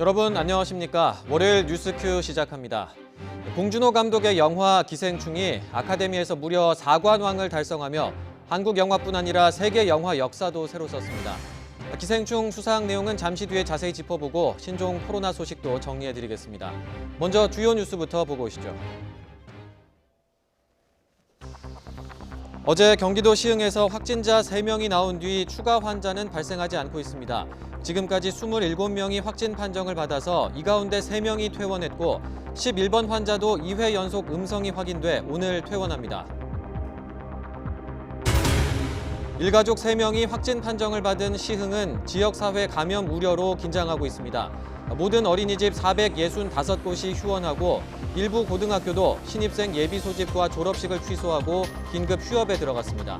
여러분 안녕하십니까? 월요일 뉴스큐 시작합니다. 봉준호 감독의 영화 기생충이 아카데미에서 무려 4관왕을 달성하며 한국 영화뿐 아니라 세계 영화 역사도 새로 썼습니다. 기생충 수상 내용은 잠시 뒤에 자세히 짚어보고 신종 코로나 소식도 정리해드리겠습니다. 먼저 주요 뉴스부터 보고 오시죠. 어제 경기도 시흥에서 확진자 3명이 나온 뒤 추가 환자는 발생하지 않고 있습니다. 지금까지 27명이 확진 판정을 받아서 이 가운데 3명이 퇴원했고 11번 환자도 2회 연속 음성이 확인돼 오늘 퇴원합니다. 일가족 3명이 확진 판정을 받은 시흥은 지역사회 감염 우려로 긴장하고 있습니다. 모든 어린이집 465곳이 휴원하고 일부 고등학교도 신입생 예비 소집과 졸업식을 취소하고 긴급 휴업에 들어갔습니다.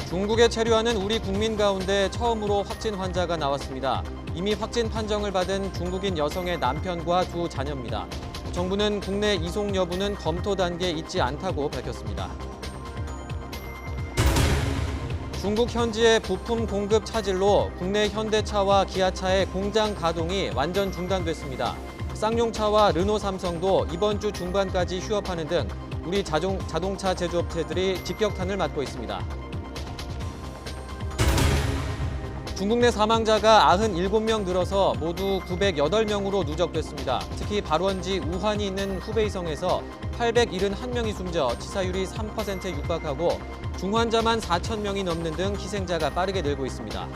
중국에 체류하는 우리 국민 가운데 처음으로 확진 환자가 나왔습니다. 이미 확진 판정을 받은 중국인 여성의 남편과 두 자녀입니다. 정부는 국내 이송 여부는 검토 단계에 있지 않다고 밝혔습니다. 중국 현지의 부품 공급 차질로 국내 현대차와 기아차의 공장 가동이 완전 중단됐습니다. 쌍용차와 르노 삼성도 이번 주 중반까지 휴업하는 등 우리 자동차 제조업체들이 직격탄을 맞고 있습니다. 중국 내 사망자가 97명 늘어서 모두 908명으로 누적됐습니다. 특히 발원지 우한이 있는 후베이성에서 871명이 숨져 치사율이 3%에 육박하고 중환자만 4,000명이 넘는 등 희생자가 빠르게 늘고 있습니다.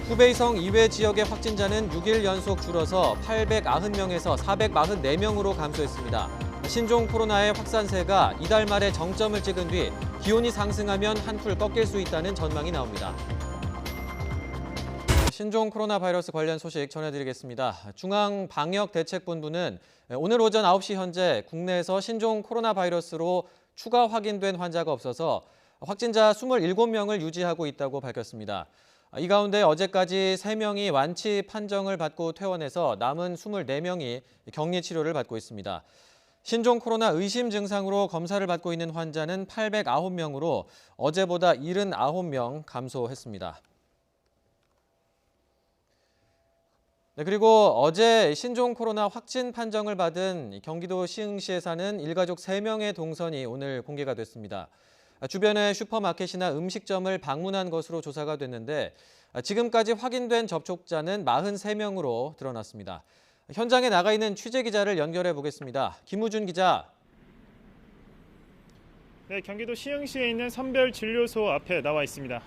후베이성 이외 지역의 확진자는 6일 연속 줄어서 890명에서 444명으로 감소했습니다. 신종 코로나의 확산세가 이달 말에 정점을 찍은 뒤 기온이 상승하면 한풀 꺾일 수 있다는 전망이 나옵니다. 신종 코로나 바이러스 관련 소식 전해드리겠습니다. 중앙방역대책본부는 오늘 오전 9시 현재 국내에서 신종 코로나 바이러스로 추가 확인된 환자가 없어서 확진자 27명을 유지하고 있다고 밝혔습니다. 이 가운데 어제까지 3명이 완치 판정을 받고 퇴원해서 남은 24명이 격리 치료를 받고 있습니다. 신종 코로나 의심 증상으로 검사를 받고 있는 환자는 809명으로 어제보다 79명 감소했습니다. 그리고 어제 신종 코로나 확진 판정을 받은 경기도 시흥시에 사는 일가족 3명의 동선이 오늘 공개가 됐습니다. 주변의 슈퍼마켓이나 음식점을 방문한 것으로 조사가 됐는데 지금까지 확인된 접촉자는 43명으로 드러났습니다. 현장에 나가 있는 취재기자를 연결해 보겠습니다. 김우준 기자. 네, 경기도 시흥시에 있는 선별진료소 앞에 나와 있습니다.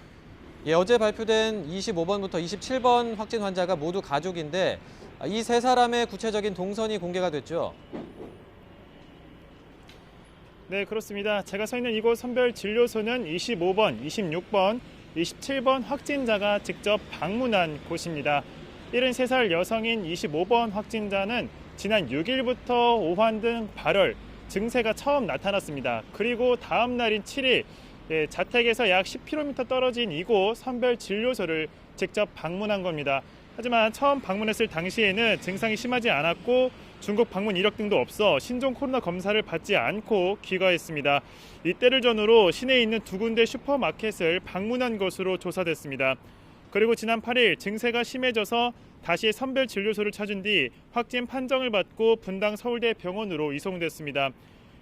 어제 발표된 25번부터 27번 확진 환자가 모두 가족인데 이 세 사람의 구체적인 동선이 공개가 됐죠? 네, 그렇습니다. 제가 서 있는 이곳 선별진료소는 25번, 26번, 27번 확진자가 직접 방문한 곳입니다. 73살 여성인 25번 확진자는 지난 6일부터 오한 등 발열, 증세가 처음 나타났습니다. 그리고 다음 날인 7일 자택에서 약 10km 떨어진 이곳 선별진료소를 직접 방문한 겁니다. 하지만 처음 방문했을 당시에는 증상이 심하지 않았고 중국 방문 이력 등도 없어 신종 코로나 검사를 받지 않고 귀가했습니다. 이때를 전후로 시내에 있는 두 군데 슈퍼마켓을 방문한 것으로 조사됐습니다. 그리고 지난 8일 증세가 심해져서 다시 선별진료소를 찾은 뒤 확진 판정을 받고 분당 서울대병원으로 이송됐습니다.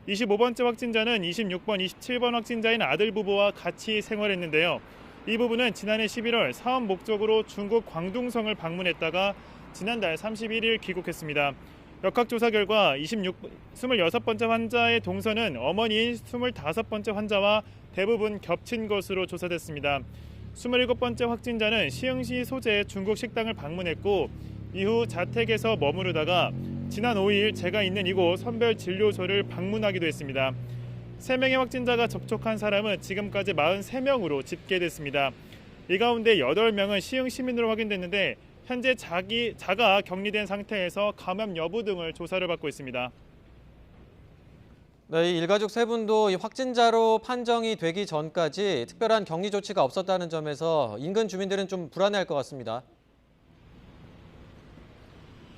25번째 확진자는 26번, 27번 확진자인 아들 부부와 같이 생활했는데요. 이 부부는 지난해 11월 사업 목적으로 중국 광둥성을 방문했다가 지난달 31일 귀국했습니다. 역학조사 결과 26번째 환자의 동선은 어머니인 25번째 환자와 대부분 겹친 것으로 조사됐습니다. 27번째 확진자는 시흥시 소재 중국 식당을 방문했고 이후 자택에서 머무르다가 지난 5일 제가 있는 이곳 선별진료소를 방문하기도 했습니다. 3명의 확진자가 접촉한 사람은 지금까지 43명으로 집계됐습니다. 이 가운데 8명은 시흥 시민으로 확인됐는데 현재 자가 격리된 상태에서 감염 여부 등을 조사를 받고 있습니다. 네, 이 일가족 3분도 이 확진자로 판정이 되기 전까지 특별한 격리 조치가 없었다는 점에서 인근 주민들은 좀 불안해할 것 같습니다.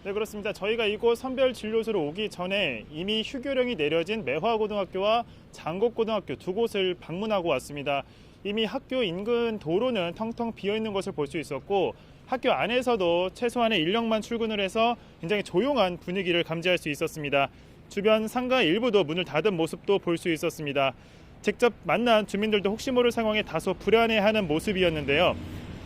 네, 그렇습니다. 저희가 이곳 선별진료소로 오기 전에 이미 휴교령이 내려진 매화고등학교와 장곡고등학교 두 곳을 방문하고 왔습니다. 이미 학교 인근 도로는 텅텅 비어 있는 것을 볼 수 있었고 학교 안에서도 최소한의 인력만 출근을 해서 굉장히 조용한 분위기를 감지할 수 있었습니다. 주변 상가 일부도 문을 닫은 모습도 볼 수 있었습니다. 직접 만난 주민들도 혹시 모를 상황에 다소 불안해하는 모습이었는데요.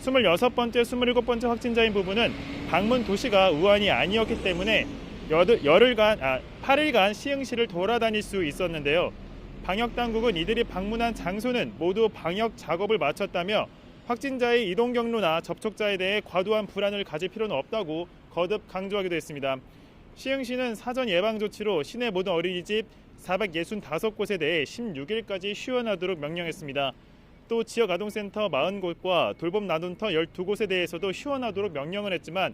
26번째, 27번째 확진자인 부분은 방문 도시가 우한이 아니었기 때문에 8일간 시흥시를 돌아다닐 수 있었는데요. 방역당국은 이들이 방문한 장소는 모두 방역 작업을 마쳤다며 확진자의 이동 경로나 접촉자에 대해 과도한 불안을 가질 필요는 없다고 거듭 강조하기도 했습니다. 시흥시는 사전 예방 조치로 시내 모든 어린이집 465곳에 대해 16일까지 휴원하도록 명령했습니다. 또 지역 아동센터 40곳과 돌봄 나눔터 12곳에 대해서도 휴원하도록 명령을 했지만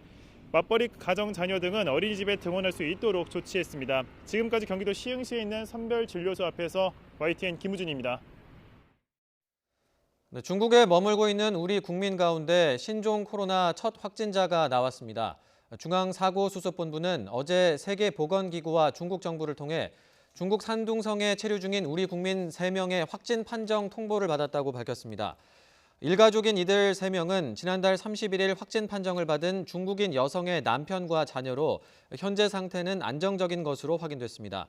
맞벌이 가정 자녀 등은 어린이집에 등원할 수 있도록 조치했습니다. 지금까지 경기도 시흥시에 있는 선별진료소 앞에서 YTN 김우준입니다. 네, 중국에 머물고 있는 우리 국민 가운데 신종 코로나 첫 확진자가 나왔습니다. 중앙사고수습본부는 어제 세계보건기구와 중국 정부를 통해 중국 산둥성에 체류 중인 우리 국민 3명의 확진 판정 통보를 받았다고 밝혔습니다. 일가족인 이들 3명은 지난달 31일 확진 판정을 받은 중국인 여성의 남편과 자녀로 현재 상태는 안정적인 것으로 확인됐습니다.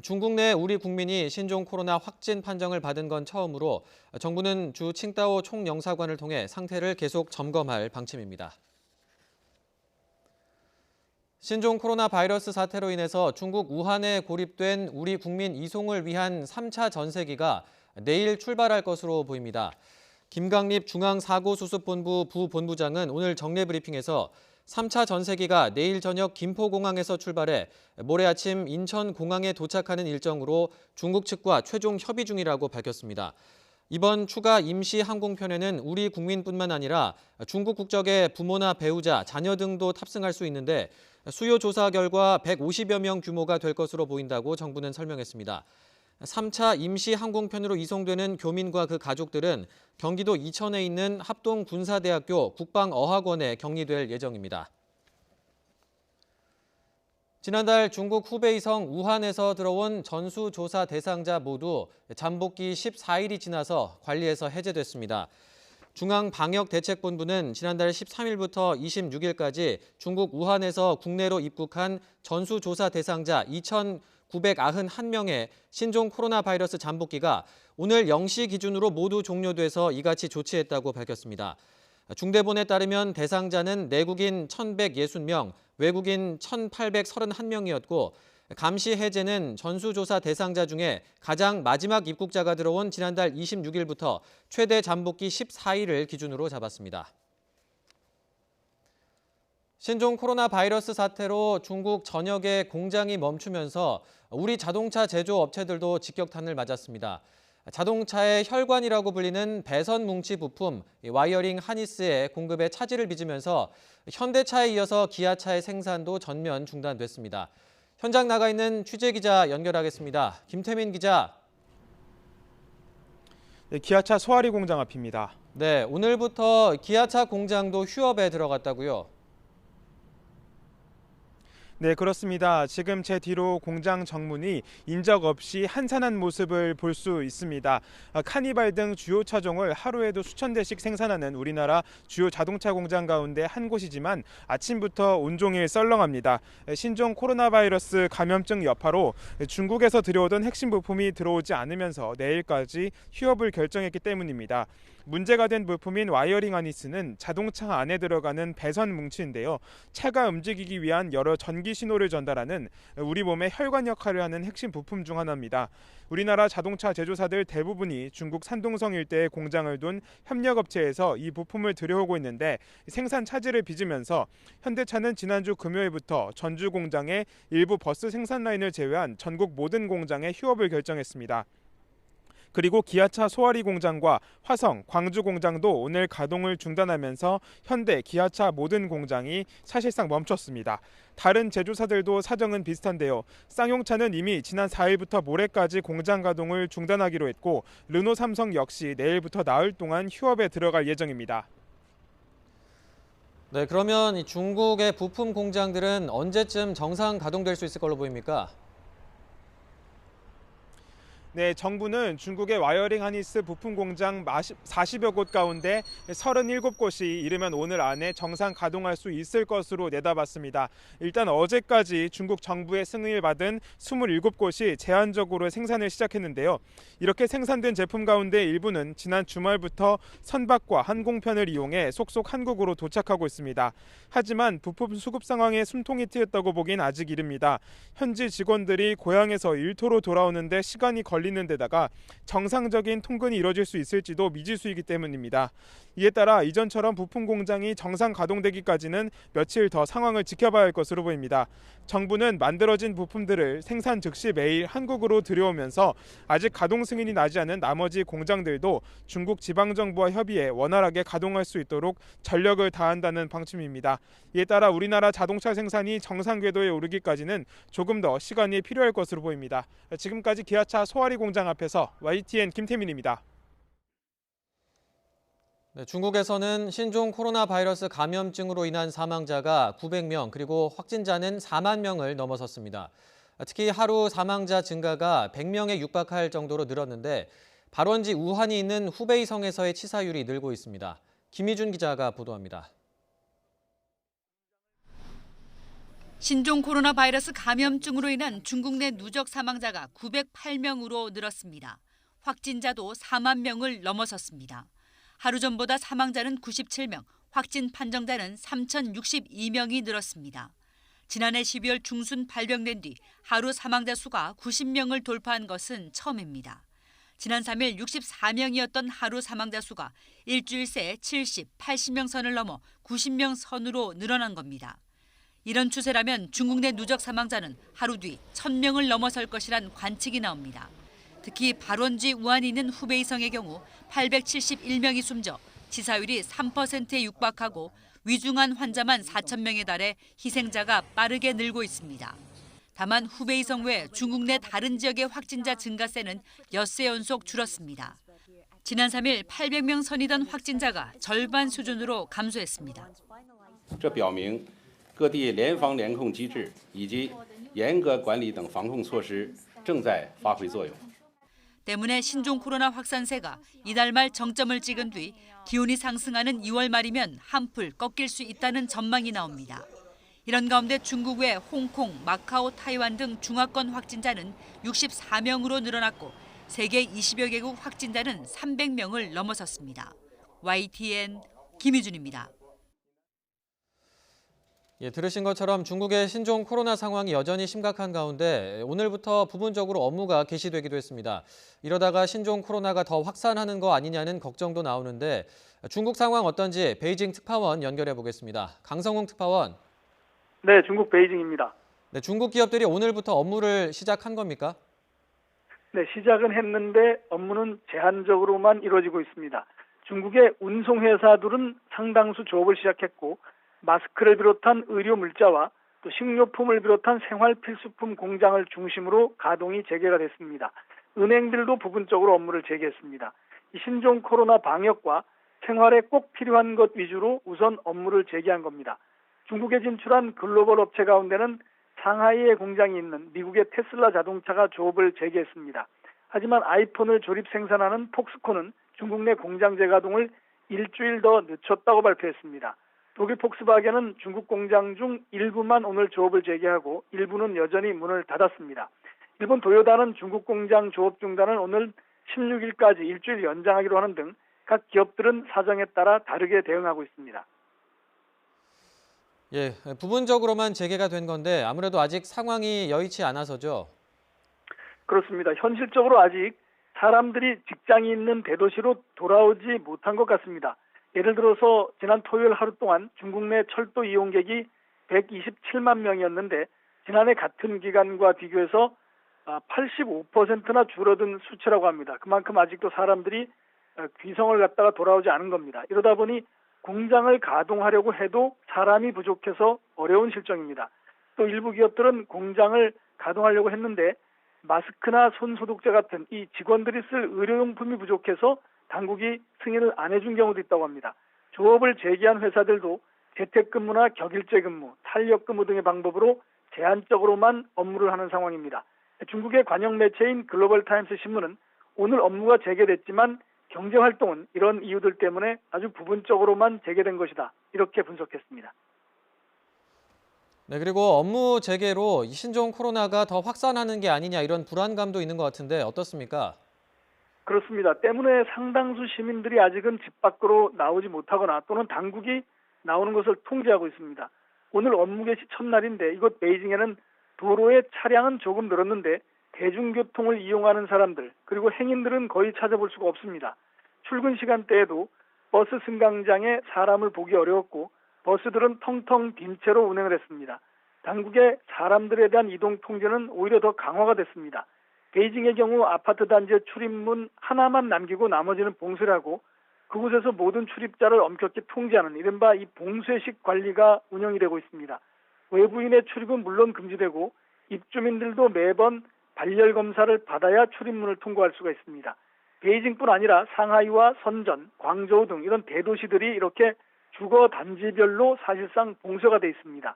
중국 내 우리 국민이 신종 코로나 확진 판정을 받은 건 처음으로 정부는 주 칭다오 총영사관을 통해 상태를 계속 점검할 방침입니다. 신종 코로나 바이러스 사태로 인해서 중국 우한에 고립된 우리 국민 이송을 위한 3차 전세기가 내일 출발할 것으로 보입니다. 김강립 중앙사고수습본부 부본부장은 오늘 정례 브리핑에서 3차 전세기가 내일 저녁 김포공항에서 출발해 모레 아침 인천공항에 도착하는 일정으로 중국 측과 최종 협의 중이라고 밝혔습니다. 이번 추가 임시 항공편에는 우리 국민뿐만 아니라 중국 국적의 부모나 배우자, 자녀 등도 탑승할 수 있는데 수요 조사 결과 150여 명 규모가 될 것으로 보인다고 정부는 설명했습니다. 3차 임시 항공편으로 이송되는 교민과 그 가족들은 경기도 이천에 있는 합동군사대학교 국방어학원에 격리될 예정입니다. 지난달 중국 후베이성 우한에서 들어온 전수조사 대상자 모두 잠복기 14일이 지나서 관리에서 해제됐습니다. 중앙방역대책본부는 지난달 13일부터 26일까지 중국 우한에서 국내로 입국한 전수조사 대상자 2,991명의 신종 코로나 바이러스 잠복기가 오늘 0시 기준으로 모두 종료돼서 이같이 조치했다고 밝혔습니다. 중대본에 따르면 대상자는 내국인 1,160명, 외국인 1,831명이었고 감시 해제는 전수조사 대상자 중에 가장 마지막 입국자가 들어온 지난달 26일부터 최대 잠복기 14일을 기준으로 잡았습니다. 신종 코로나 바이러스 사태로 중국 전역의 공장이 멈추면서 우리 자동차 제조업체들도 직격탄을 맞았습니다. 자동차의 혈관이라고 불리는 배선 뭉치 부품 와이어링 하니스의 공급에 차질을 빚으면서 현대차에 이어서 기아차의 생산도 전면 중단됐습니다. 현장 나가 있는 취재기자 연결하겠습니다. 김태민 기자. 네, 기아차 소아리 공장 앞입니다. 네, 오늘부터 기아차 공장도 휴업에 들어갔다고요? 네, 그렇습니다. 지금 제 뒤로 공장 정문이 인적 없이 한산한 모습을 볼 수 있습니다. 카니발 등 주요 차종을 하루에도 수천 대씩 생산하는 우리나라 주요 자동차 공장 가운데 한 곳이지만 아침부터 온종일 썰렁합니다. 신종 코로나 바이러스 감염증 여파로 중국에서 들여오던 핵심 부품이 들어오지 않으면서 내일까지 휴업을 결정했기 때문입니다. 문제가 된 부품인 와이어링 하니스는 자동차 안에 들어가는 배선 뭉치인데요. 차가 움직이기 위한 여러 전기 신호를 전달하는 우리 몸의 혈관 역할을 하는 핵심 부품 중 하나입니다. 우리나라 자동차 제조사들 대부분이 중국 산둥성 일대에 공장을 둔 협력업체에서 이 부품을 들여오고 있는데 생산 차질을 빚으면서 현대차는 지난주 금요일부터 전주 공장의 일부 버스 생산 라인을 제외한 전국 모든 공장에 휴업을 결정했습니다. 그리고 기아차 소아리 공장과 화성, 광주 공장도 오늘 가동을 중단하면서 현대, 기아차 모든 공장이 사실상 멈췄습니다. 다른 제조사들도 사정은 비슷한데요. 쌍용차는 이미 지난 4일부터 모레까지 공장 가동을 중단하기로 했고 르노, 삼성 역시 내일부터 나흘 동안 휴업에 들어갈 예정입니다. 네, 그러면 이 중국의 부품 공장들은 언제쯤 정상 가동될 수 있을 걸로 보입니까? 네, 정부는 중국의 와이어링 하니스 부품 공장 40여 곳 가운데 37곳이 이르면 오늘 안에 정상 가동할 수 있을 것으로 내다봤습니다. 일단 어제까지 중국 정부의 승인을 받은 27곳이 제한적으로 생산을 시작했는데요. 이렇게 생산된 제품 가운데 일부는 지난 주말부터 선박과 항공편을 이용해 속속 한국으로 도착하고 있습니다. 하지만 부품 수급 상황에 숨통이 트였다고 보긴 아직 이릅니다. 현지 직원들이 고향에서 일터로 돌아오는데 시간이 걸리는 데다가 정상적인 통근이 이뤄질 수 있을지도 미지수이기 때문입니다. 이에 따라 이전처럼 부품 공장이 정상 가동되기까지는 며칠 더 상황을 지켜봐야 할 것으로 보입니다. 정부는 만들어진 부품들을 생산 즉시 매일 한국으로 들여오면서 아직 가동 승인이 나지 않은 나머지 공장들도 중국 지방정부와 협의해 원활하게 가동할 수 있도록 전력을 다한다는 방침입니다. 이에 따라 우리나라 자동차 생산이 정상 궤도에 오르기까지는 조금 더 시간이 필요할 것으로 보입니다. 지금까지 기아차 소아리 공장 앞에서 YTN 김태민입니다. 네, 중국에서는 신종 코로나 바이러스 감염증으로 인한 사망자가 900명 그리고 확진자는 4만 명을 넘어섰습니다. 특히 하루 사망자 증가가 100명에 육박할 정도로 늘었는데 발원지 우한이 있는 후베이성에서의 치사율이 늘고 있습니다. 김희준 기자가 보도합니다. 신종 코로나 바이러스 감염증으로 인한 중국 내 누적 사망자가 908명으로 늘었습니다. 확진자도 4만 명을 넘어섰습니다. 하루 전보다 사망자는 97명, 확진 판정자는 3,062명이 늘었습니다. 지난해 12월 중순 발병된 뒤 하루 사망자 수가 90명을 돌파한 것은 처음입니다. 지난 3일 64명이었던 하루 사망자 수가 일주일 새 70, 80명 선을 넘어 90명 선으로 늘어난 겁니다. 이런 추세라면 중국 내 누적 사망자는 하루 뒤 1,000명을 넘어설 것이란 관측이 나옵니다. 특히 발원지 우한이 있는 후베이성의 경우 871명이 숨져 치사율이 3%에 육박하고 위중한 환자만 4,000명에 달해 희생자가 빠르게 늘고 있습니다. 다만 후베이성 외 중국 내 다른 지역의 확진자 증가세는 엿새 연속 줄었습니다. 지난 3일 800명 선이던 확진자가 절반 수준으로 감소했습니다. 这表明各地联防联控机制以及严格管理等防控措施正在发挥作用。 때문에 신종 코로나 확산세가 이달 말 정점을 찍은 뒤 기온이 상승하는 2월 말이면 한풀 꺾일 수 있다는 전망이 나옵니다. 이런 가운데 중국 외 홍콩, 마카오, 타이완 등 중화권 확진자는 64명으로 늘어났고 세계 20여 개국 확진자는 300명을 넘어섰습니다. YTN 김희준입니다. 예, 들으신 것처럼 중국의 신종 코로나 상황이 여전히 심각한 가운데 오늘부터 부분적으로 업무가 개시되기도 했습니다. 이러다가 신종 코로나가 더 확산하는 거 아니냐는 걱정도 나오는데 중국 상황 어떤지 베이징 특파원 연결해 보겠습니다. 강성웅 특파원. 네, 중국 베이징입니다. 네, 중국 기업들이 오늘부터 업무를 시작한 겁니까? 네, 시작은 했는데 업무는 제한적으로만 이루어지고 있습니다. 중국의 운송회사들은 상당수 조업을 시작했고 마스크를 비롯한 의료 물자와 또 식료품을 비롯한 생활 필수품 공장을 중심으로 가동이 재개가 됐습니다. 은행들도 부분적으로 업무를 재개했습니다. 이 신종 코로나 방역과 생활에 꼭 필요한 것 위주로 우선 업무를 재개한 겁니다. 중국에 진출한 글로벌 업체 가운데는 상하이에 공장이 있는 미국의 테슬라 자동차가 조업을 재개했습니다. 하지만 아이폰을 조립 생산하는 폭스콘은 중국 내 공장 재가동을 일주일 더 늦췄다고 발표했습니다. 독일 폭스바겐은 중국 공장 중 일부만 오늘 조업을 재개하고 일부는 여전히 문을 닫았습니다. 일본 도요다는 중국 공장 조업 중단을 오늘 16일까지 일주일 연장하기로 하는 등 각 기업들은 사정에 따라 다르게 대응하고 있습니다. 예, 부분적으로만 재개가 된 건데 아무래도 아직 상황이 여의치 않아서죠. 그렇습니다. 현실적으로 아직 사람들이 직장이 있는 대도시로 돌아오지 못한 것 같습니다. 예를 들어서 지난 토요일 하루 동안 중국 내 철도 이용객이 127만 명이었는데 지난해 같은 기간과 비교해서 85%나 줄어든 수치라고 합니다. 그만큼 아직도 사람들이 귀성을 갔다가 돌아오지 않은 겁니다. 이러다 보니 공장을 가동하려고 해도 사람이 부족해서 어려운 실정입니다. 또 일부 기업들은 공장을 가동하려고 했는데 마스크나 손소독제 같은 이 직원들이 쓸 의료용품이 부족해서 당국이 승인을 안 해준 경우도 있다고 합니다. 조업을 재개한 회사들도 재택근무나 격일제 근무, 탄력근무 등의 방법으로 제한적으로만 업무를 하는 상황입니다. 중국의 관영 매체인 글로벌 타임스 신문은 오늘 업무가 재개됐지만 경제활동은 이런 이유들 때문에 아주 부분적으로만 재개된 것이다. 이렇게 분석했습니다. 네, 그리고 업무 재개로 이 신종 코로나가 더 확산하는 게 아니냐 이런 불안감도 있는 것 같은데 어떻습니까? 그렇습니다. 때문에 상당수 시민들이 아직은 집 밖으로 나오지 못하거나 또는 당국이 나오는 것을 통제하고 있습니다. 오늘 업무 개시 첫날인데 이곳 베이징에는 도로에 차량은 조금 늘었는데 대중교통을 이용하는 사람들 그리고 행인들은 거의 찾아볼 수가 없습니다. 출근 시간대에도 버스 승강장에 사람을 보기 어려웠고 버스들은 텅텅 빈 채로 운행을 했습니다. 당국의 사람들에 대한 이동 통제는 오히려 더 강화가 됐습니다. 베이징의 경우 아파트 단지의 출입문 하나만 남기고 나머지는 봉쇄를 하고 그곳에서 모든 출입자를 엄격히 통제하는 이른바 이 봉쇄식 관리가 운영이 되고 있습니다. 외부인의 출입은 물론 금지되고 입주민들도 매번 발열 검사를 받아야 출입문을 통과할 수가 있습니다. 베이징뿐 아니라 상하이와 선전, 광저우 등 이런 대도시들이 이렇게 주거 단지별로 사실상 봉쇄가 돼 있습니다.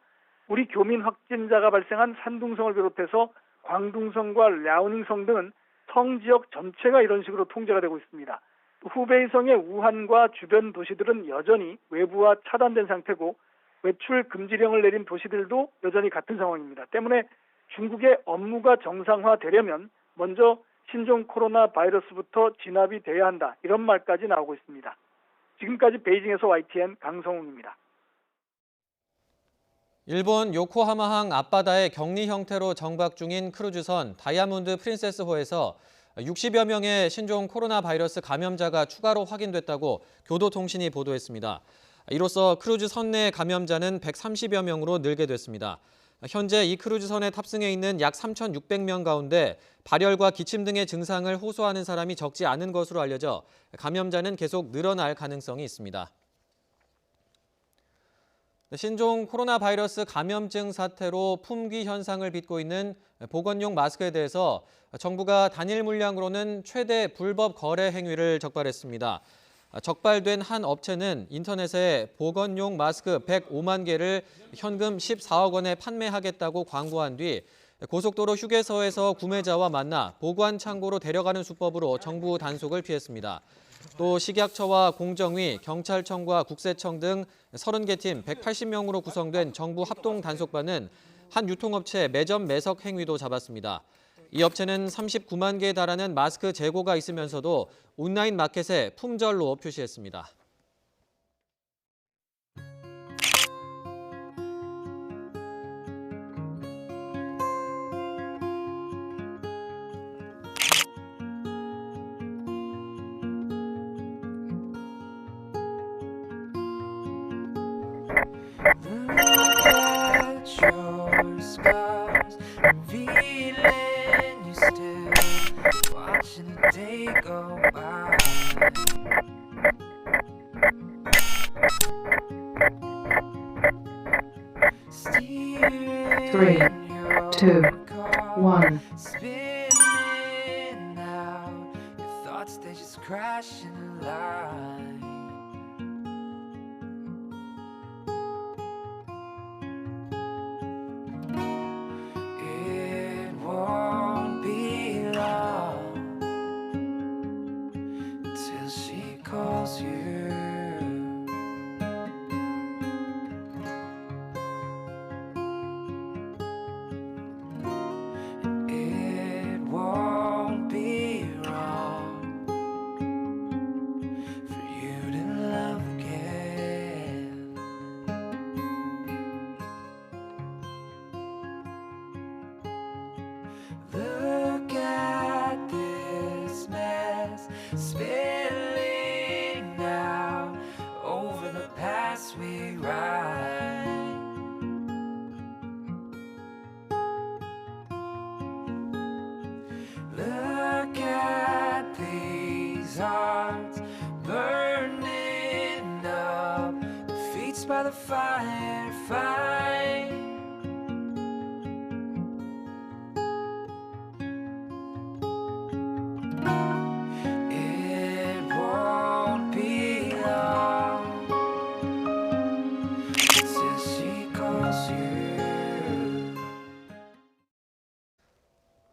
우리 교민 확진자가 발생한 산둥성을 비롯해서 광둥성과 랴오닝성 등은 성 지역 전체가 이런 식으로 통제가 되고 있습니다. 후베이성의 우한과 주변 도시들은 여전히 외부와 차단된 상태고 외출 금지령을 내린 도시들도 여전히 같은 상황입니다. 때문에 중국의 업무가 정상화되려면 먼저 신종 코로나 바이러스부터 진압이 돼야 한다. 이런 말까지 나오고 있습니다. 지금까지 베이징에서 YTN 강성웅입니다. 일본 요코하마항 앞바다에 격리 형태로 정박 중인 크루즈선 다이아몬드 프린세스호에서 60여 명의 신종 코로나 바이러스 감염자가 추가로 확인됐다고 교도통신이 보도했습니다. 이로써 크루즈 선 내 감염자는 130여 명으로 늘게 됐습니다. 현재 이 크루즈선에 탑승해 있는 약 3,600명 가운데 발열과 기침 등의 증상을 호소하는 사람이 적지 않은 것으로 알려져 감염자는 계속 늘어날 가능성이 있습니다. 신종 코로나 바이러스 감염증 사태로 품귀 현상을 빚고 있는 보건용 마스크에 대해서 정부가 단일 물량으로는 최대 불법 거래 행위를 적발했습니다. 적발된 한 업체는 인터넷에 보건용 마스크 105만 개를 현금 14억 원에 판매하겠다고 광고한 뒤 고속도로 휴게소에서 구매자와 만나 보관 창고로 데려가는 수법으로 정부 단속을 피했습니다. 또 식약처와 공정위, 경찰청과 국세청 등 30개 팀 180명으로 구성된 정부 합동 단속반은 한 유통업체 매점 매석 행위도 잡았습니다. 이 업체는 39만 개에 달하는 마스크 재고가 있으면서도 온라인 마켓에 품절로 표시했습니다. Three, two, one. Spinning out, your thoughts they just crash in line. It won't be long until she calls you. Look at this mess spilling out over the past we ride. Look at these hearts burning up, feet by the fire fight.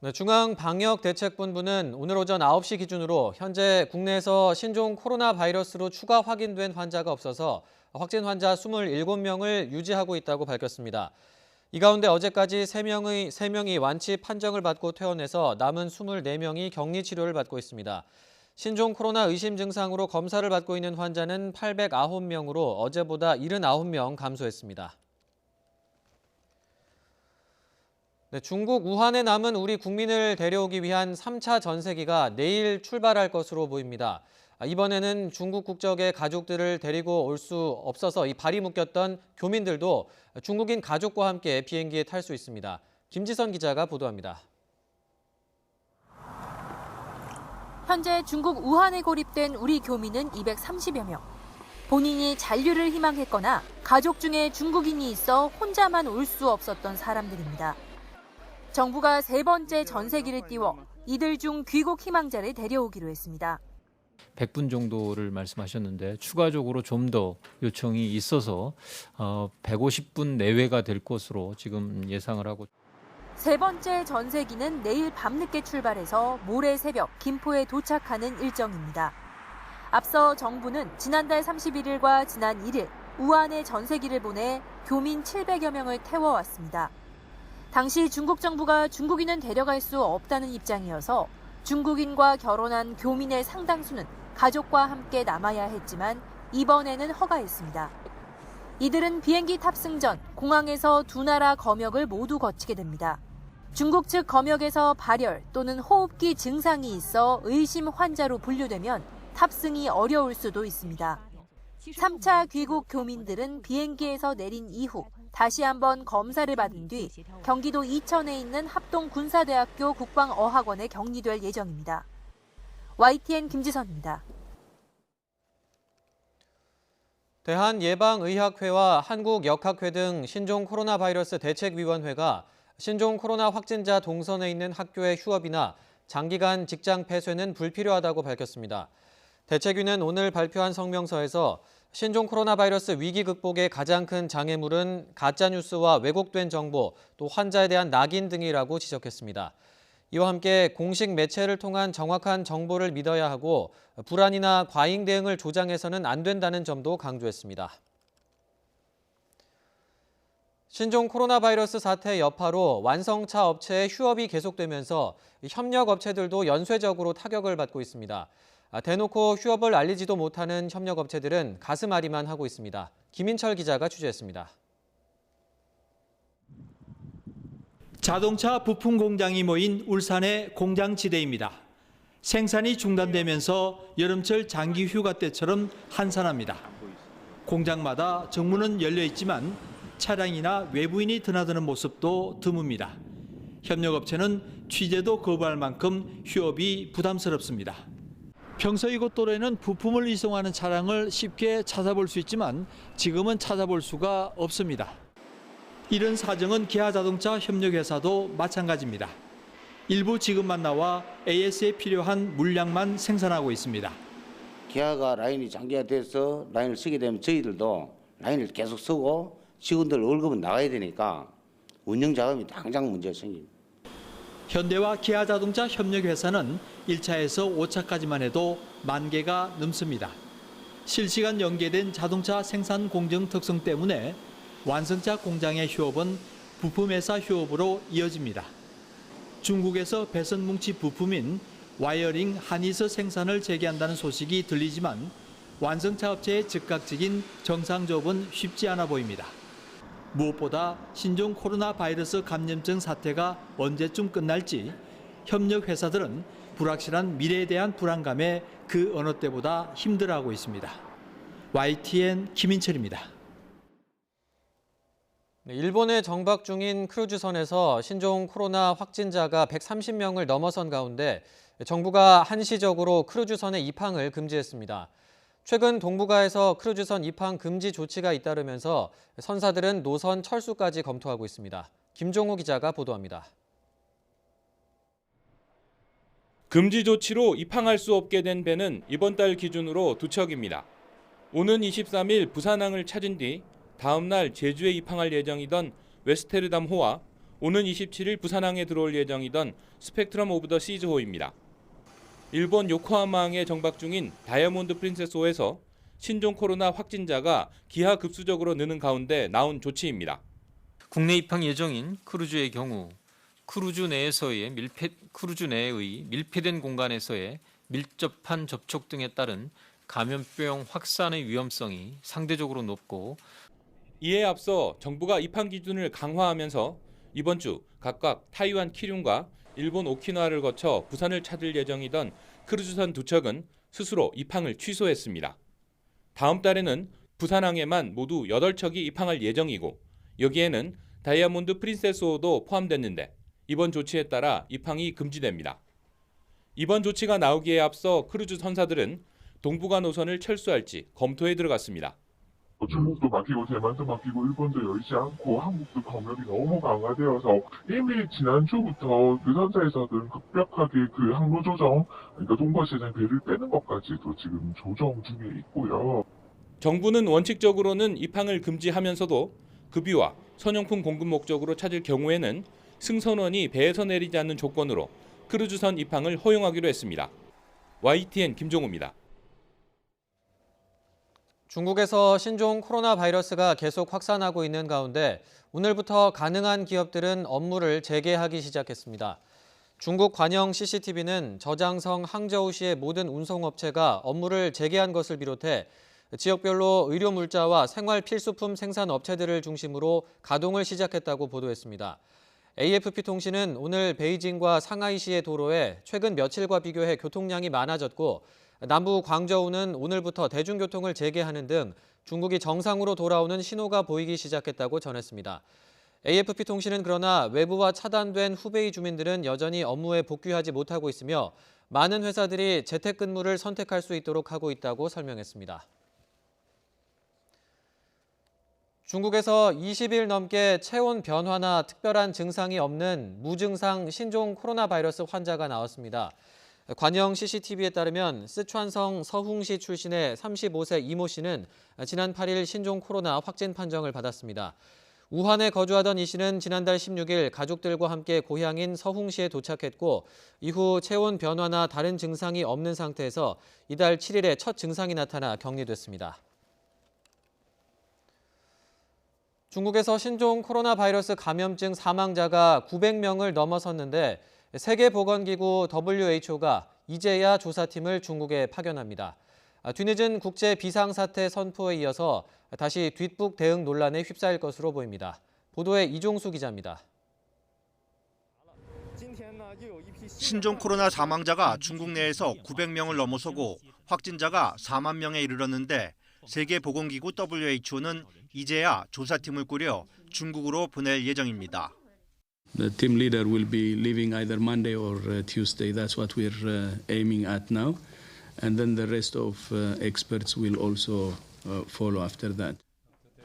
네, 중앙방역대책본부는 오늘 오전 9시 기준으로 현재 국내에서 신종 코로나 바이러스로 추가 확인된 환자가 없어서 확진 환자 27명을 유지하고 있다고 밝혔습니다. 이 가운데 어제까지 3명이 완치 판정을 받고 퇴원해서 남은 24명이 격리 치료를 받고 있습니다. 신종 코로나 의심 증상으로 검사를 받고 있는 환자는 809명으로 어제보다 79명 감소했습니다. 네, 중국 우한에 남은 우리 국민을 데려오기 위한 3차 전세기가 내일 출발할 것으로 보입니다. 이번에는 중국 국적의 가족들을 데리고 올 수 없어서 이 발이 묶였던 교민들도 중국인 가족과 함께 비행기에 탈 수 있습니다. 김지선 기자가 보도합니다. 현재 중국 우한에 고립된 우리 교민은 230여 명. 본인이 잔류를 희망했거나 가족 중에 중국인이 있어 혼자만 올 수 없었던 사람들입니다. 정부가 3번째 전세기를 띄워 이들 중 귀국 희망자를 데려오기로 했습니다. 100분 정도를 말씀하셨는데 추가적으로 좀 더 요청이 있어서 150분 내외가 될 것으로 지금 예상을 하고. 3번째 전세기는 내일 밤늦게 출발해서 모레 새벽 김포에 도착하는 일정입니다. 앞서 정부는 지난달 31일과 지난 1일 우한에 전세기를 보내 교민 700여 명을 태워왔습니다. 당시 중국 정부가 중국인은 데려갈 수 없다는 입장이어서 중국인과 결혼한 교민의 상당수는 가족과 함께 남아야 했지만 이번에는 허가했습니다. 이들은 비행기 탑승 전 공항에서 두 나라 검역을 모두 거치게 됩니다. 중국 측 검역에서 발열 또는 호흡기 증상이 있어 의심 환자로 분류되면 탑승이 어려울 수도 있습니다. 3차 귀국 교민들은 비행기에서 내린 이후 다시 한번 검사를 받은 뒤 경기도 이천에 있는 합동군사대학교 국방어학원에 격리될 예정입니다. YTN 김지선입니다. 대한예방의학회와 한국역학회 등 신종 코로나 바이러스 대책위원회가 신종 코로나 확진자 동선에 있는 학교의 휴업이나 장기간 직장 폐쇄는 불필요하다고 밝혔습니다. 대책위는 오늘 발표한 성명서에서 신종 코로나 바이러스 위기 극복의 가장 큰 장애물은 가짜뉴스와 왜곡된 정보, 또 환자에 대한 낙인 등이라고 지적했습니다. 이와 함께 공식 매체를 통한 정확한 정보를 믿어야 하고 불안이나 과잉 대응을 조장해서는 안 된다는 점도 강조했습니다. 신종 코로나 바이러스 사태 여파로 완성차 업체의 휴업이 계속되면서 협력 업체들도 연쇄적으로 타격을 받고 있습니다. 대놓고 휴업을 알리지도 못하는 협력업체들은 가슴앓이만 하고 있습니다. 김인철 기자가 취재했습니다. 자동차 부품 공장이 모인 울산의 공장지대입니다. 생산이 중단되면서 여름철 장기 휴가 때처럼 한산합니다. 공장마다 정문은 열려 있지만 차량이나 외부인이 드나드는 모습도 드뭅니다. 협력업체는 취재도 거부할 만큼 휴업이 부담스럽습니다. 평소 이곳 도로에는 부품을 이송하는 차량을 쉽게 찾아볼 수 있지만 지금은 찾아볼 수가 없습니다. 이런 사정은 기아자동차 협력회사도 마찬가지입니다. 일부 지급만 나와 AS에 필요한 물량만 생산하고 있습니다. 기아가 라인이 장기화돼서 라인을 쓰게 되면 저희들도 라인을 계속 쓰고 직원들 월급은 나가야 되니까 운영 자금이 당장 문제가 생깁니다. 현대와 기아자동차 협력회사는 1차에서 5차까지만 해도 10,000개가 넘습니다. 실시간 연계된 자동차 생산 공정 특성 때문에 완성차 공장의 휴업은 부품회사 휴업으로 이어집니다. 중국에서 배선 뭉치 부품인 와이어링 하니스 생산을 재개한다는 소식이 들리지만 완성차 업체의 즉각적인 정상 조업은 쉽지 않아 보입니다. 무엇보다 신종 코로나 바이러스 감염증 사태가 언제쯤 끝날지 협력회사들은 불확실한 미래에 대한 불안감에 그 어느 때보다 힘들어하고 있습니다. YTN 김인철입니다. 일본에 정박 중인 크루즈선에서 신종 코로나 확진자가 130명을 넘어선 가운데 정부가 한시적으로 크루즈선의 입항을 금지했습니다. 최근 동북아에서 크루즈선 입항 금지 조치가 잇따르면서 선사들은 노선 철수까지 검토하고 있습니다. 김종우 기자가 보도합니다. 금지 조치로 입항할 수 없게 된 배는 이번 달 기준으로 2척입니다. 오는 23일 부산항을 찾은 뒤 다음 날 제주에 입항할 예정이던 웨스테르담호와 오는 27일 부산항에 들어올 예정이던 스펙트럼 오브 더 시즈호입니다. 일본 요코하마항에 정박 중인 다이아몬드 프린세스호에서 신종 코로나 확진자가 기하급수적으로 느는 가운데 나온 조치입니다. 국내 입항 예정인 크루즈의 경우 크루즈 내의 밀폐된 공간에서의 밀접한 접촉 등에 따른 감염병 확산의 위험성이 상대적으로 높고, 이에 앞서 정부가 입항 기준을 강화하면서 이번 주 각각 타이완 키듐과 일본 오키나와를 거쳐 부산을 찾을 예정이던 크루즈선 2척은 스스로 입항을 취소했습니다. 다음 달에는 부산항에만 모두 8척이 입항할 예정이고, 여기에는 다이아몬드 프린세스호도 포함됐는데 이번 조치에 따라 입항이 금지됩니다. 이번 조치가 나오기에 앞서 크루즈 선사들은 동북아 노선을 철수할지 검토에 들어갔습니다. 중국도 막히고 대만도 막히고 일본도 열지 않고 한국도 검역이 너무 강화되어서 이미 지난주부터 그 선사에서는 급격하게 그 항로 조정, 그러니까 동거시장 배를 빼는 것까지도 지금 조정 중에 있고요. 정부는 원칙적으로는 입항을 금지하면서도 급유와 선용품 공급 목적으로 찾을 경우에는 승선원이 배에서 내리지 않는 조건으로 크루즈선 입항을 허용하기로 했습니다. YTN 김종우입니다. 중국에서 신종 코로나 바이러스가 계속 확산하고 있는 가운데 오늘부터 가능한 기업들은 업무를 재개하기 시작했습니다. 중국 관영 CCTV는 저장성 항저우시의 모든 운송업체가 업무를 재개한 것을 비롯해 지역별로 의료 물자와 생활 필수품 생산 업체들을 중심으로 가동을 시작했다고 보도했습니다. AFP 통신은 오늘 베이징과 상하이시의 도로에 최근 며칠과 비교해 교통량이 많아졌고, 남부 광저우는 오늘부터 대중교통을 재개하는 등 중국이 정상으로 돌아오는 신호가 보이기 시작했다고 전했습니다. AFP 통신은 그러나 외부와 차단된 후베이 주민들은 여전히 업무에 복귀하지 못하고 있으며 많은 회사들이 재택근무를 선택할 수 있도록 하고 있다고 설명했습니다. 중국에서 20일 넘게 체온 변화나 특별한 증상이 없는 무증상 신종 코로나 바이러스 환자가 나왔습니다. 관영 CCTV에 따르면 쓰촨성 서흥시 출신의 35세 이모 씨는 지난 8일 신종 코로나 확진 판정을 받았습니다. 우한에 거주하던 이 씨는 지난달 16일 가족들과 함께 고향인 서흥시에 도착했고, 이후 체온 변화나 다른 증상이 없는 상태에서 이달 7일에 첫 증상이 나타나 격리됐습니다. 중국에서 신종 코로나 바이러스 감염증 사망자가 900명을 넘어섰는데 세계보건기구 WHO가 이제야 조사팀을 중국에 파견합니다. 뒤늦은 국제 비상사태 선포에 이어서 다시 뒷북 대응 논란에 휩싸일 것으로 보입니다. 보도에 이종수 기자입니다. 신종 코로나 사망자가 중국 내에서 900명을 넘어서고 확진자가 4만 명에 이르렀는데 세계보건기구 WHO는 이제야 조사팀을 꾸려 중국으로 보낼 예정입니다. The team leader will be leaving either Monday or Tuesday. That's what we're aiming at now. And then the rest of experts will also follow after that.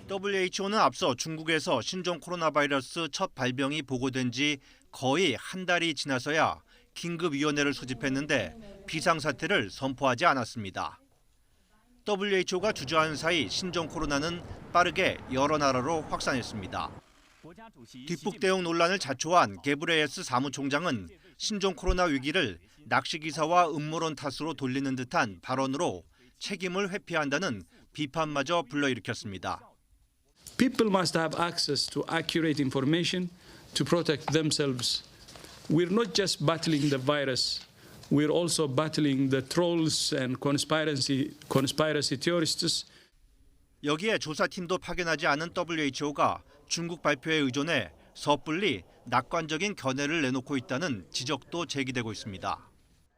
WHO는 앞서 중국에서 신종 코로나 바이러스 첫 발병이 보고된 지 거의 한 달이 지나서야 긴급위원회를 소집했는데 비상사태를 선포하지 않았습니다. WHO가 주저하는 사이 신종 코로나는 빠르게 여러 나라로 확산했습니다. 뒷북 대응 논란을 자초한 게브레예스 사무총장은 신종 코로나 위기를 낚시기사와 음모론 탓으로 돌리는 듯한 발언으로 책임을 회피한다는 비판마저 불러일으켰습니다. People must have access to accurate information to protect themselves. We're not just battling the virus. We're also battling the trolls and conspiracy theorists. 여기에 조사팀도 파견하지 않은 WHO가 중국 발표에 의존해 섣불리 낙관적인 견해를 내놓고 있다는 지적도 제기되고 있습니다.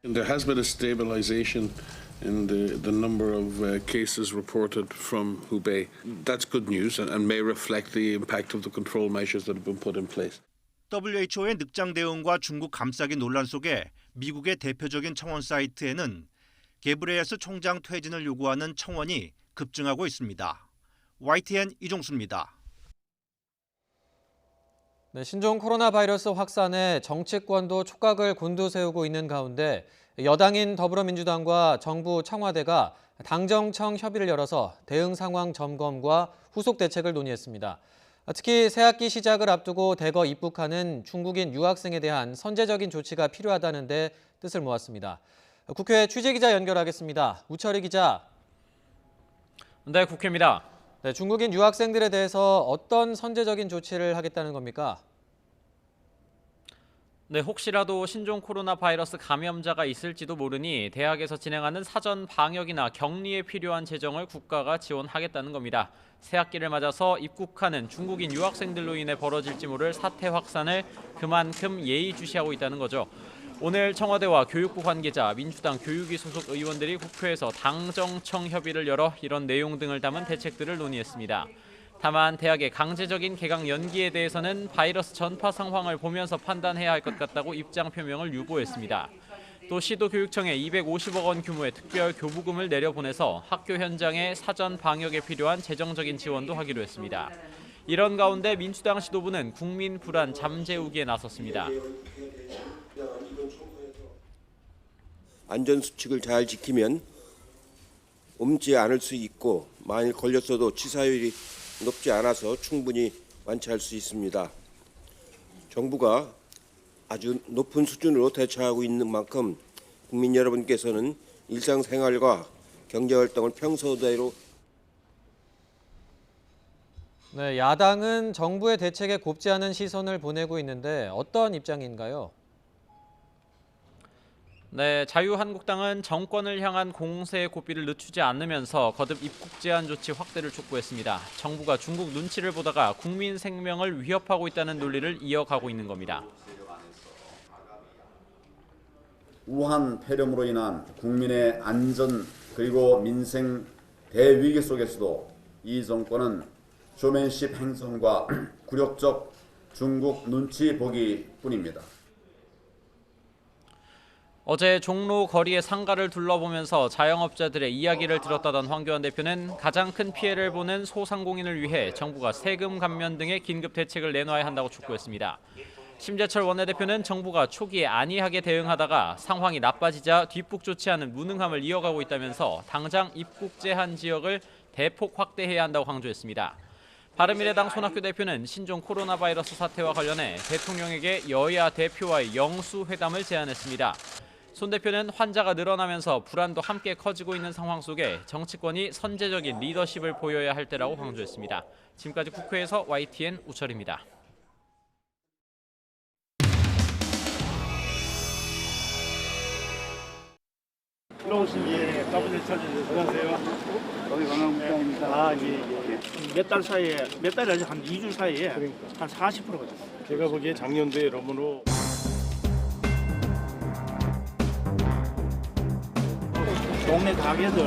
There has been a stabilization in the number of cases reported from Hubei. That's good news and may reflect the impact of the control measures that have been put in place. WHO의 늑장 대응과 중국 감싸기 논란 속에 미국의 대표적인 청원 사이트에는 게브레예스 총장 퇴진을 요구하는 청원이 급증하고 있습니다. YTN 이종수입니다. 네, 신종 코로나 바이러스 확산에 정치권도 촉각을 곤두세우고 있는 가운데 여당인 더불어민주당과 정부 청와대가 당정청 협의를 열어서 대응 상황 점검과 후속 대책을 논의했습니다. 특히 새학기 시작을 앞두고 대거 입국하는 중국인 유학생에 대한 선제적인 조치가 필요하다는 데 뜻을 모았습니다. 국회 취재기자 연결하겠습니다. 우철희 기자. 네, 국회입니다. 네, 중국인 유학생들에 대해서 어떤 선제적인 조치를 하겠다는 겁니까? 네, 혹시라도 신종 코로나 바이러스 감염자가 있을지도 모르니 대학에서 진행하는 사전 방역이나 격리에 필요한 재정을 국가가 지원하겠다는 겁니다. 새학기를 맞아서 입국하는 중국인 유학생들로 인해 벌어질지 모를 사태 확산을 그만큼 예의주시하고 있다는 거죠. 오늘 청와대와 교육부 관계자, 민주당 교육위 소속 의원들이 국회에서 당정청 협의를 열어 이런 내용 등을 담은 대책들을 논의했습니다. 다만 대학의 강제적인 개강 연기에 대해서는 바이러스 전파 상황을 보면서 판단해야 할 것 같다고 입장 표명을 유보했습니다. 또 시도교육청에 250억 원 규모의 특별 교부금을 내려보내서 학교 현장의 사전 방역에 필요한 재정적인 지원도 하기로 했습니다. 이런 가운데 민주당 지도부는 국민 불안 잠재우기에 나섰습니다. 안전수칙을 잘 지키면 옮지 않을 수 있고 만일 걸렸어도 치사율이 높지 않아서 충분히 완치할 수 있습니다. 정부가 아주 높은 수준으로 대처하고 있는 만큼 국민 여러분께서는 일상생활과 경제활동을 평소대로 네, 야당은 정부의 대책에 곱지 않은 시선을 보내고 있는데 어떤 입장인가요? 네, 자유한국당은 정권을 향한 공세의 고삐를 늦추지 않으면서 거듭 입국 제한 조치 확대를 촉구했습니다. 정부가 중국 눈치를 보다가 국민 생명을 위협하고 있다는 논리를 이어가고 있는 겁니다. 우한 폐렴으로 인한 국민의 안전 그리고 민생 대위기 속에서도 이 정권은 쇼맨십 행선과 굴욕적 중국 눈치 보기뿐입니다. 어제 종로 거리의 상가를 둘러보면서 자영업자들의 이야기를 들었다던 황교안 대표는 가장 큰 피해를 보는 소상공인을 위해 정부가 세금 감면 등의 긴급 대책을 내놔야 한다고 촉구했습니다. 심재철 원내대표는 정부가 초기에 안이하게 대응하다가 상황이 나빠지자 뒷북 조치하는 무능함을 이어가고 있다면서 당장 입국 제한 지역을 대폭 확대해야 한다고 강조했습니다. 바른미래당 손학규 대표는 신종 코로나 바이러스 사태와 관련해 대통령에게 여야 대표와의 영수회담을 제안했습니다. 손 대표는 환자가 늘어나면서 불안도 함께 커지고 있는 상황 속에 정치권이 선제적인 리더십을 보여야 할 때라고 강조했습니다. 지금까지 국회에서 YTN 우철입니다. 들어오신 게 까부질 찾으셔서 안녕하세요. 거기 관광국장입니다. 아, 예. 몇 달 사이에, 몇 달이 아니라 한 2주 사이에 한 40%가 됐어요. 제가 보기에 작년도에 여러모로 동네 가게들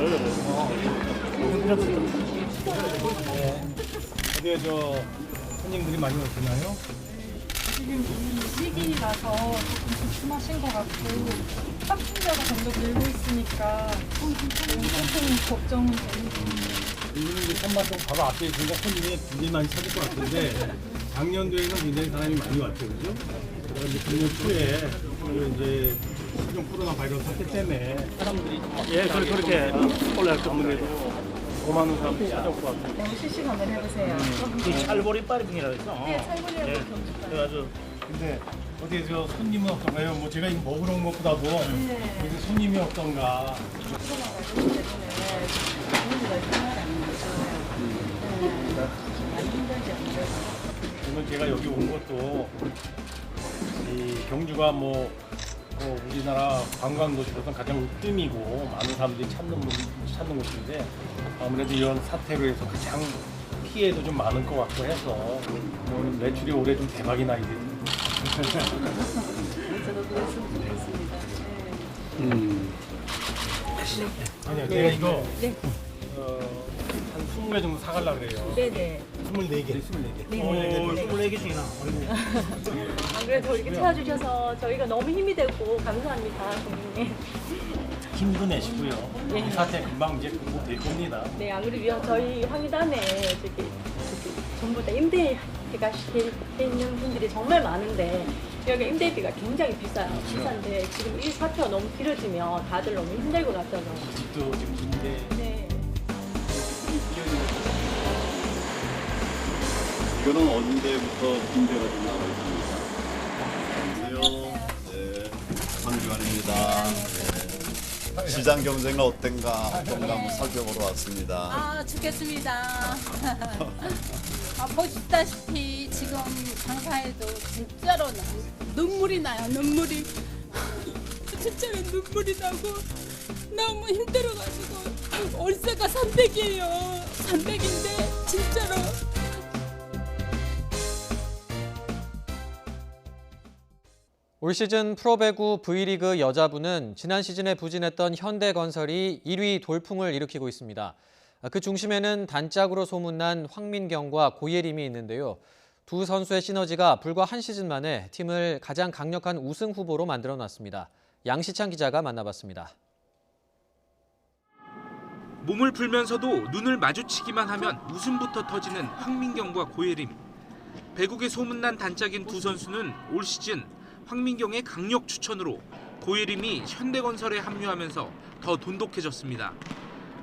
어디에 저 손님들이 많이 오시나요? 지금 이 시기라서 조금 조심하신 것 같고 확진자가 점점 늘고 있으니까 조금 걱정은 되는 이분이 손맛도 바로 앞에 있으니까 손님이 굉장히 많이 찾을 것 같은데 작년도에는 굉장히 사람이 많이 왔죠, 그죠? 그래서 이제 작년 초에 이제 신종 코로나 바이러스 사태 때문에 사람들이 그렇게 올라왔던 분들도 5만 원 사람들이 찾아올 것 같아요. 너무 실시간 한번 해보세요. 이 찰보리 빠리빙이라고 했어. 네, 찰보리하고 그래가지고 근데 어떻게 저 손님은 없던가요? 뭐 제가 이거 먹으러 온 것보다도 여기 손님이 없던가. 오늘 제가 여기 온 것도 이 경주가 뭐 우리나라 관광 도시로서 가장 으뜸이고 많은 사람들이 찾는 곳인데 아무래도 이런 사태로 해서 가장 피해도 좀 많을 것 같고 해서 뭐 매출이 올해 좀 대박이 나야 되지. 저도 그랬으면 좋겠습니다. 아니요, 제가 이거 한 20개 정도 사가려고 그래요. 네네. 24개. 24개 중이나. 안 그래도 이렇게 찾아주셔서 저희가 너무 힘이 되고 감사합니다, 고객님. 힘도 내시고요. 이 사태 금방 이제 극복될 겁니다. 네, 안 그래도 저희 황희단에 전부 다 임대가 돼 있는 분들이 정말 많은데 여기 임대비가 굉장히 비싼데 지금 이 사태가 너무 길어지면 다들 너무 힘들 것 같아서. 집도 지금 임대. 네. 이거는 언제부터 문제가 좀 나와 있습니까? 안녕하세요. 네, 황주환입니다. 네. 시장 경쟁은 어떤가 한번 살펴보러 왔습니다. 죽겠습니다. 보시다시피 지금 장사해도 진짜로 눈물이 나요. 눈물이 진짜로 눈물이 나고 너무 힘들어가지고 월세가 300이에요. 300인데 진짜로. 올 시즌 프로배구 V리그 여자부는 지난 시즌에 부진했던 현대건설이 1위 돌풍을 일으키고 있습니다. 그 중심에는 단짝으로 소문난 황민경과 고예림이 있는데요. 두 선수의 시너지가 불과 한 시즌 만에 팀을 가장 강력한 우승 후보로 만들어놨습니다. 양시창 기자가 만나봤습니다. 몸을 풀면서도 눈을 마주치기만 하면 웃음부터 터지는 황민경과 고예림. 배국에 소문난 단짝인 두 선수는 올 시즌 황민경의 강력 추천으로 고예림이 현대건설에 합류하면서 더 돈독해졌습니다.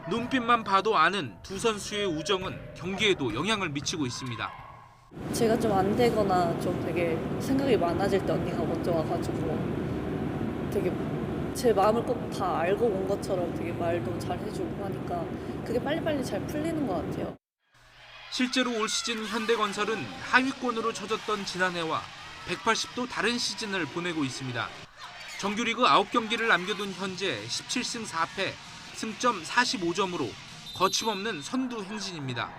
눈빛만 봐도 아는 두 선수의 우정은 경기에도 영향을 미치고 있습니다. 제가 좀 안 되거나 좀 되게 생각이 많아질 때 언니가 먼저 와가지고 되게 제 마음을 꼭 다 알고 온 것처럼 되게 말도 잘 해주고 하니까 그게 빨리빨리 잘 풀리는 것 같아요. 실제로 올 시즌 현대건설은 하위권으로 쳐졌던 지난해와 180도 다른 시즌을 보내고 있습니다. 정규리그 9경기를 남겨둔 현재 17승 4패, 승점 45점으로 거침없는 선두 행진입니다.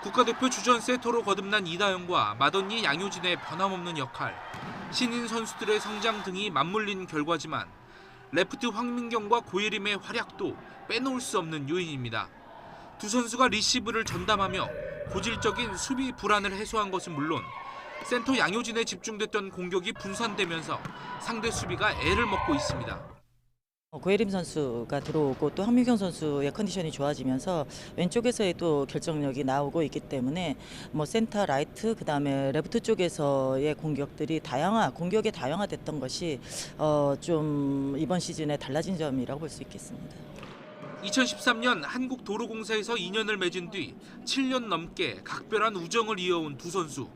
국가대표 주전 세터로 거듭난 이다영과 맏언니 양효진의 변함없는 역할, 신인 선수들의 성장 등이 맞물린 결과지만 레프트 황민경과 고예림의 활약도 빼놓을 수 없는 요인입니다. 두 선수가 리시브를 전담하며 고질적인 수비 불안을 해소한 것은 물론 센터 양효진에 집중됐던 공격이 분산되면서 상대 수비가 애를 먹고 있습니다. 고예림 선수가 들어오고 또 황민경 선수의 컨디션이 좋아지면서 왼쪽에서의 또 결정력이 나오고 있기 때문에 센터, 라이트, 그다음에 레프트 쪽에서의 공격들이 공격이 다양화됐던 것이 좀 이번 시즌에 달라진 점이라고 볼 수 있겠습니다. 2013년 한국도로공사에서 2년을 맺은 뒤 7년 넘게 각별한 우정을 이어온 두 선수.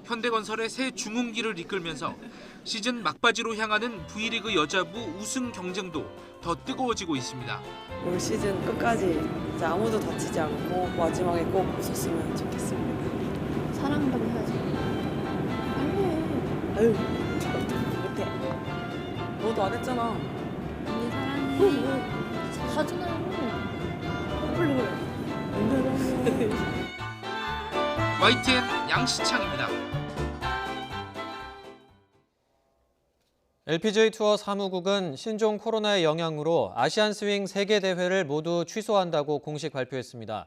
현대건설의 새 중흥기를 이끌면서 시즌 막바지로 향하는 V리그 여자부 우승 경쟁도 더 뜨거워지고 있습니다. 올 시즌 끝까지 이제 아무도 다치지 않고 마지막에 꼭 웃었으면 좋겠습니다. 사랑한다고 해야지. 아유, 못해. 너도 안 했잖아. 언니 사랑해. 하잖아요. 빨리 그래. YTN 양시창입니다. LPGA 투어 사무국은 신종 코로나의 영향으로 아시안 스윙 3개 대회를 모두 취소한다고 공식 발표했습니다.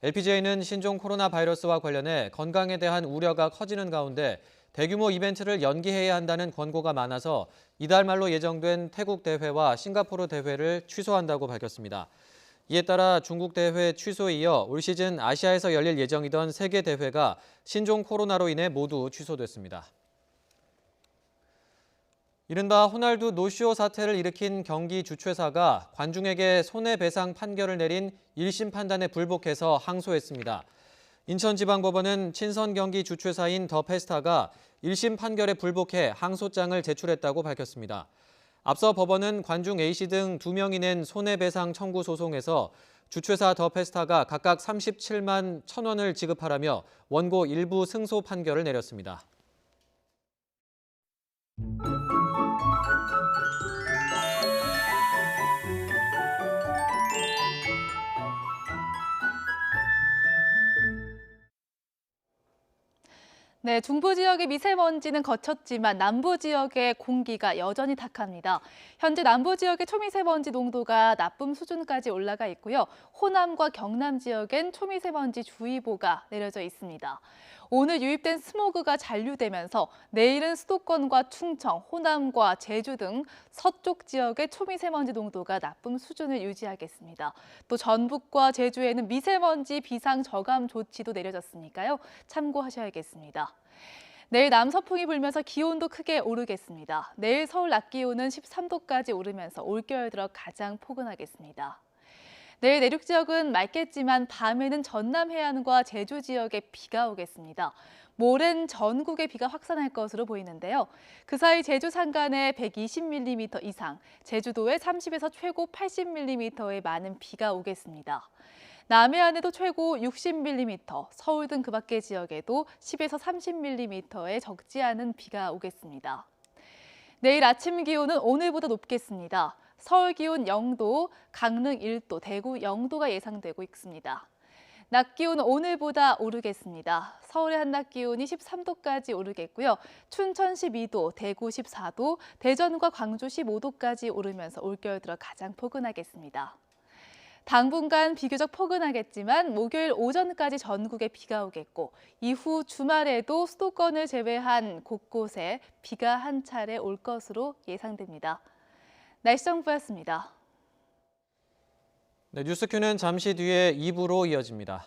LPGA는 신종 코로나 바이러스와 관련해 건강에 대한 우려가 커지는 가운데 대규모 이벤트를 연기해야 한다는 권고가 많아서 이달 말로 예정된 태국 대회와 싱가포르 대회를 취소한다고 밝혔습니다. 이에 따라 중국 대회 취소에 이어 올 시즌 아시아에서 열릴 예정이던 3개 대회가 신종 코로나로 인해 모두 취소됐습니다. 이른바 호날두 노쇼 사태를 일으킨 경기 주최사가 관중에게 손해배상 판결을 내린 1심 판단에 불복해서 항소했습니다. 인천지방법원은 친선 경기 주최사인 더 페스타가 1심 판결에 불복해 항소장을 제출했다고 밝혔습니다. 앞서 법원은 관중 A씨 등 2명이 낸 손해배상 청구 소송에서 주최사 더 페스타가 각각 37만 1,000원을 지급하라며 원고 일부 승소 판결을 내렸습니다. 네, 중부 지역의 미세먼지는 거쳤지만 남부 지역의 공기가 여전히 탁합니다. 현재 남부 지역의 초미세먼지 농도가 나쁨 수준까지 올라가 있고요. 호남과 경남 지역엔 초미세먼지 주의보가 내려져 있습니다. 오늘 유입된 스모그가 잔류되면서 내일은 수도권과 충청, 호남과 제주 등 서쪽 지역의 초미세먼지 농도가 나쁨 수준을 유지하겠습니다. 또 전북과 제주에는 미세먼지 비상 저감 조치도 내려졌으니까요. 참고하셔야겠습니다. 내일 남서풍이 불면서 기온도 크게 오르겠습니다. 내일 서울 낮 기온은 13도까지 오르면서 올겨울 들어 가장 포근하겠습니다. 내일 내륙 지역은 맑겠지만 밤에는 전남 해안과 제주 지역에 비가 오겠습니다. 모레는 전국에 비가 확산할 것으로 보이는데요. 그 사이 제주 산간에 120mm 이상, 제주도에 30에서 최고 80mm의 많은 비가 오겠습니다. 남해안에도 최고 60mm, 서울 등 그 밖의 지역에도 10에서 30mm의 적지 않은 비가 오겠습니다. 내일 아침 기온은 오늘보다 높겠습니다. 서울 기온 0도, 강릉 1도, 대구 0도가 예상되고 있습니다. 낮 기온은 오늘보다 오르겠습니다. 서울의 한낮 기온이 13도까지 오르겠고요. 춘천 12도, 대구 14도, 대전과 광주 15도까지 오르면서 올겨울 들어 가장 포근하겠습니다. 당분간 비교적 포근하겠지만 목요일 오전까지 전국에 비가 오겠고 이후 주말에도 수도권을 제외한 곳곳에 비가 한 차례 올 것으로 예상됩니다. 날씨 정보였습니다. 네, 뉴스큐는 잠시 뒤에 2부로 이어집니다.